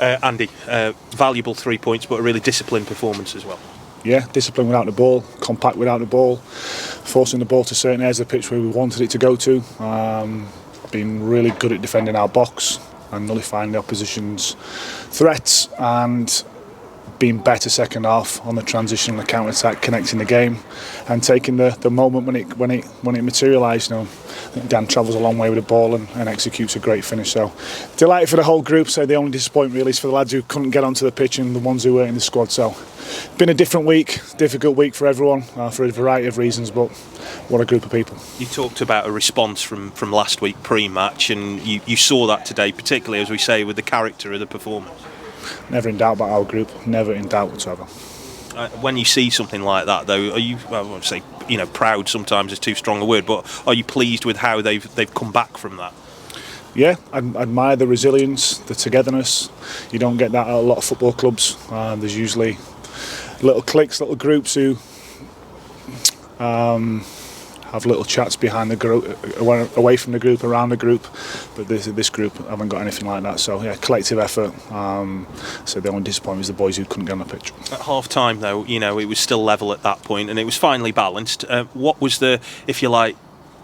Andy, valuable 3 points, but a really disciplined performance as well. Yeah, discipline without the ball, compact without the ball, forcing the ball to certain areas of the pitch where we wanted it to go to. Being really good at defending our box and nullifying the opposition's threats, and being better second half on the transition and the counter attack, connecting the game and taking the moment when it materialised. I think Dan travels a long way with the ball and executes a great finish. So delighted for the whole group. So the only disappointment really is for the lads who couldn't get onto the pitch and the ones who were in the squad. So been a different week, difficult week for everyone for a variety of reasons, but what a group of people. You talked about a response from last week pre-match, and you saw that today, particularly as we say with the character of the performance. Never in doubt about our group, never in doubt whatsoever. When you see something like that, though, are you, I won't say, proud sometimes is too strong a word, but are you pleased with how they've come back from that? Yeah, I admire the resilience, the togetherness. You don't get that at a lot of football clubs. There's usually little cliques, little groups who have little chats behind the group, away from the group, around the group. But this group haven't got anything like that. So yeah, collective effort. So the only disappointment was the boys who couldn't get on the pitch. At half time, though, it was still level at that point, and it was finally balanced. What was the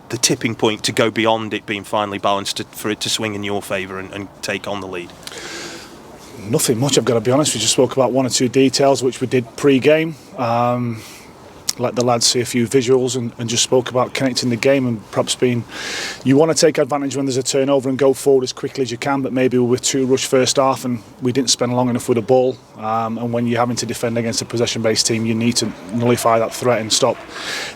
tipping point to go beyond it being finally balanced for it to swing in your favour and take on the lead? Nothing much, I've got to be honest. We just spoke about one or two details which we did pre-game. Let the lads see a few visuals and just spoke about connecting the game and perhaps you want to take advantage when there's a turnover and go forward as quickly as you can, but maybe we were too rushed first half and we didn't spend long enough with the ball, and when you're having to defend against a possession-based team, you need to nullify that threat and stop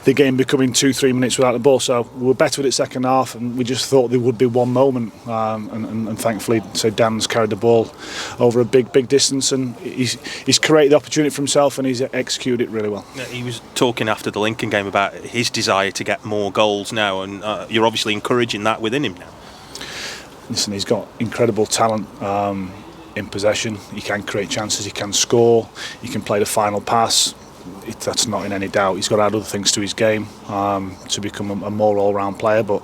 the game becoming 2-3 minutes without the ball. So we were better with it second half, and we just thought there would be one moment, and thankfully so Dan's carried the ball over a big distance, and he's created the opportunity for himself and he's executed it really well. Yeah, he was talking after the Lincoln game about his desire to get more goals now, and you're obviously encouraging that within him now. Listen, he's got incredible talent in possession. He can create chances, he can score, he can play the final pass. That's not in any doubt. He's got to add other things to his game to become a more all-round player, but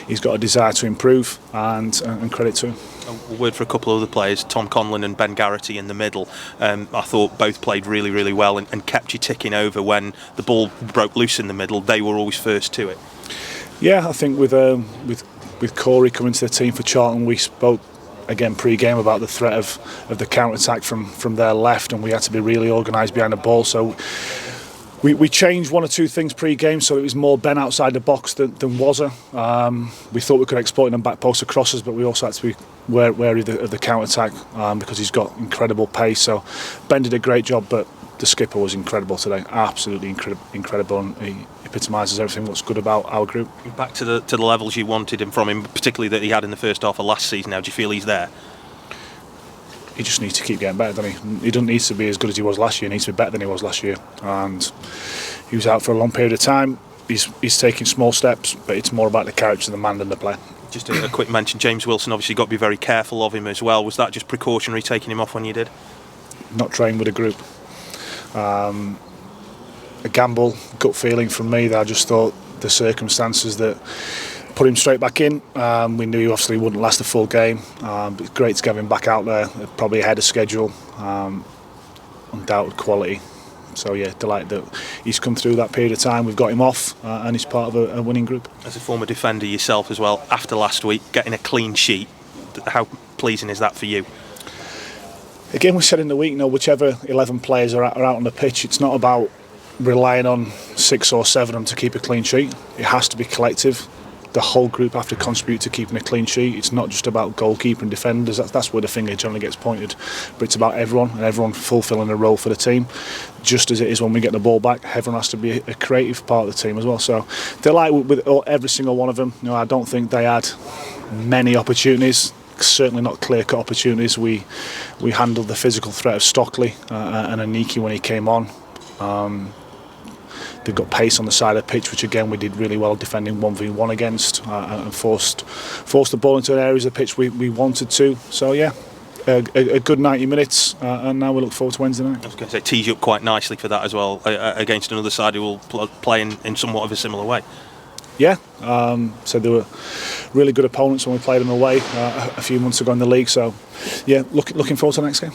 he's got a desire to improve, and credit to him. A word for a couple of other players, Tom Conlon and Ben Garrity in the middle. I thought both played really, really well and kept you ticking over when the ball broke loose in the middle. They were always first to it. Yeah, I think with Corey coming to the team for Charlton, we spoke again pre-game about the threat of the counter-attack from their left, and we had to be really organised behind the ball. So we changed one or two things pre-game, so it was more Ben outside the box than Wazza. We thought we could exploit them back post crosses, but we also had to be wary of the counter-attack because he's got incredible pace. So Ben did a great job, but the skipper was incredible today, absolutely incredible, and he epitomises everything that's good about our group. Back to the levels you wanted him from him, particularly that he had in the first half of last season. Now, do you feel he's there? He just needs to keep getting better, doesn't he? He doesn't need to be as good as he was last year. He needs to be better than he was last year. And he was out for a long period of time. He's taking small steps, but it's more about the character of the man than the player. Just a quick mention, James Wilson obviously got to be very careful of him as well. Was that just precautionary, taking him off when you did? Not trained with a group. A gamble, gut feeling from me that I just thought the circumstances that put him straight back in. We knew he obviously wouldn't last the full game, but it's great to get him back out there, probably ahead of schedule, undoubted quality. So yeah, delighted that he's come through that period of time. We've got him off, and he's part of a winning group. As a former defender yourself as well, after last week, getting a clean sheet, how pleasing is that for you? Again, we said in the week, whichever 11 players are out on the pitch, it's not about relying on 6 or 7 of them to keep a clean sheet. It has to be collective. The whole group have to contribute to keeping a clean sheet. It's not just about goalkeeper and defenders. That's where the finger generally gets pointed. But it's about everyone, and everyone fulfilling a role for the team. Just as it is when we get the ball back, everyone has to be a creative part of the team as well. So delighted with every single one of them. I don't think they had many opportunities. Certainly not clear-cut opportunities. We handled the physical threat of Stockley and Aniki when he came on. They've got pace on the side of the pitch, which again we did really well defending 1v1 against, and forced the ball into areas of the pitch we wanted to. So yeah, a good 90 minutes, and now we look forward to Wednesday night. I was going to say, tees you up quite nicely for that as well, against another side who will play in somewhat of a similar way. yeah, so they were really good opponents when we played them away a few months ago in the league. So, yeah, looking forward to the next game.